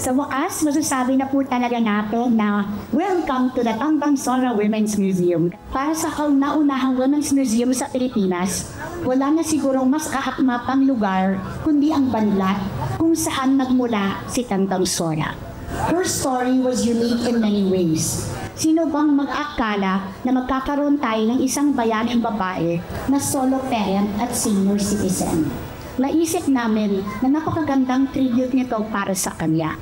Sa wakas, masasabi na po talaga natin na welcome to the Tandang Sora Women's Museum. Para sa kauna-unahang women's museum sa Pilipinas, wala na sigurong mas kahakma pang lugar kundi ang banlat kung saan nagmula si Tandang Sora. Her story was unique in many ways. Sino bang mag-akala na magkakaroon tayo ng isang bayanang babae na solo parent at senior citizen? Naisip namin na napakagandang tribute nito para sa kanya.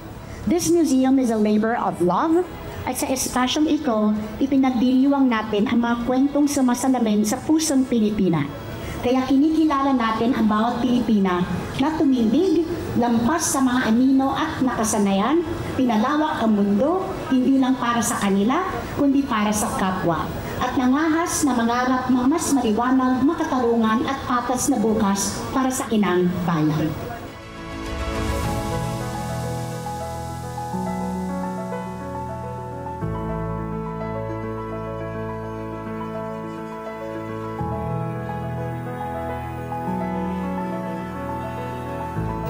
This museum is a labor of love at sa espasyong ito, ipinagdiriwang natin ang mga kwentong sumasalamin sa pusong Pilipina. Kaya kinikilala natin ang bawat Pilipina na tumindig, lampas sa mga anino at nakasanayan, pinalawak ang mundo, hindi lang para sa kanila, kundi para sa kapwa. At nangahas na mangarap ng mas maliwanag, makatarungan at patas na bukas para sa inang bayan.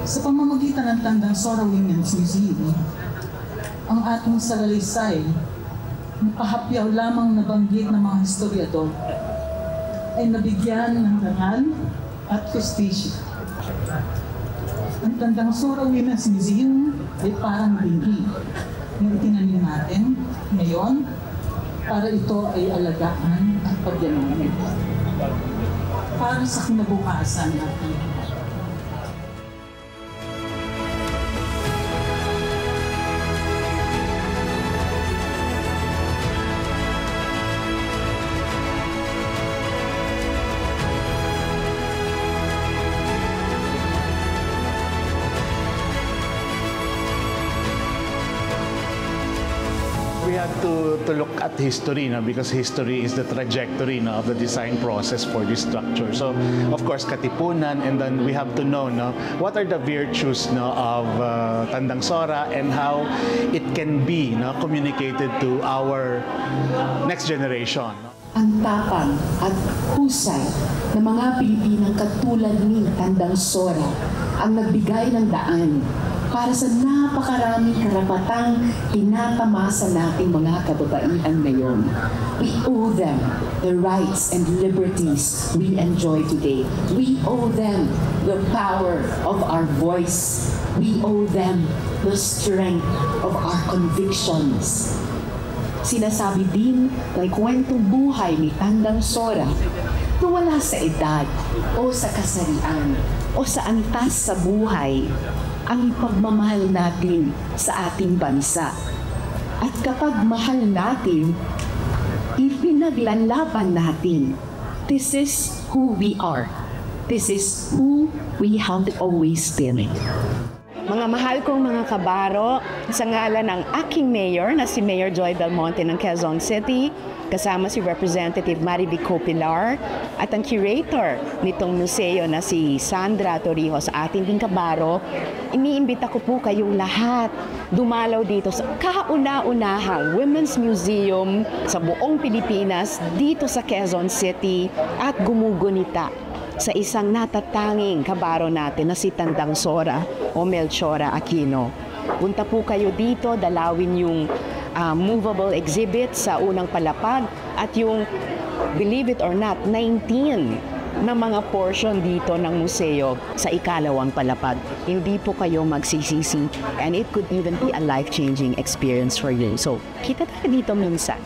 Sa pamamagitan ng Tandang Sora Women's Museum, ang ating salaysay nakahapyaw lamang nabanggit ng mga historiador ay nabigyan ng dangal at prestisyo. Ang Tandang Sora Women's Museum ay parang binhi na itinanim natin ngayon para ito ay alagaan at pagyaman para sa kinabukasan natin. We have to look at history, no? Because history is the trajectory, no, of the design process for this structure. So, of course, Katipunan, and then we have to know, no, what are the virtues, no, of Tandang Sora and how it can be, no, communicated to our next generation. No? Ang tapang at husay ng mga Pilipinang katulad ni Tandang Sora ang nagbigay ng daan para sa napakaraming karapatang tinatamasa nating mga kababaihan ngayon. We owe them the rights and liberties we enjoy today. We owe them the power of our voice. We owe them the strength of our convictions. Sinasabi din ng kwentong buhay ni Tandang Sora na wala sa edad o sa kasarian o sa antas sa buhay ang pagmamahal natin sa ating bansa. At kapag mahal natin, ipinaglanlaban natin. This is who we are. This is who we have always been. Mga mahal kong mga kabaro, sa ngalan ng aking mayor na si Mayor Joy Del Monte ng Quezon City, kasama si Representative Marivic Copilar at ang curator nitong museo na si Sandra Torrijos sa ating ding kabaro, iniimbita ko po kayong lahat dumalaw dito sa kauna-unahang Women's Museum sa buong Pilipinas dito sa Quezon City at gumugunita sa isang natatanging kabaro natin na si Tandang Sora o Melchora Aquino. Punta po kayo dito, dalawin yung movable exhibit sa unang palapag at yung, believe it or not, 19 na mga portion dito ng museo sa ikalawang palapag. Hindi po kayo magsisisi and it could even be a life-changing experience for you. So, kita tayo dito minsan.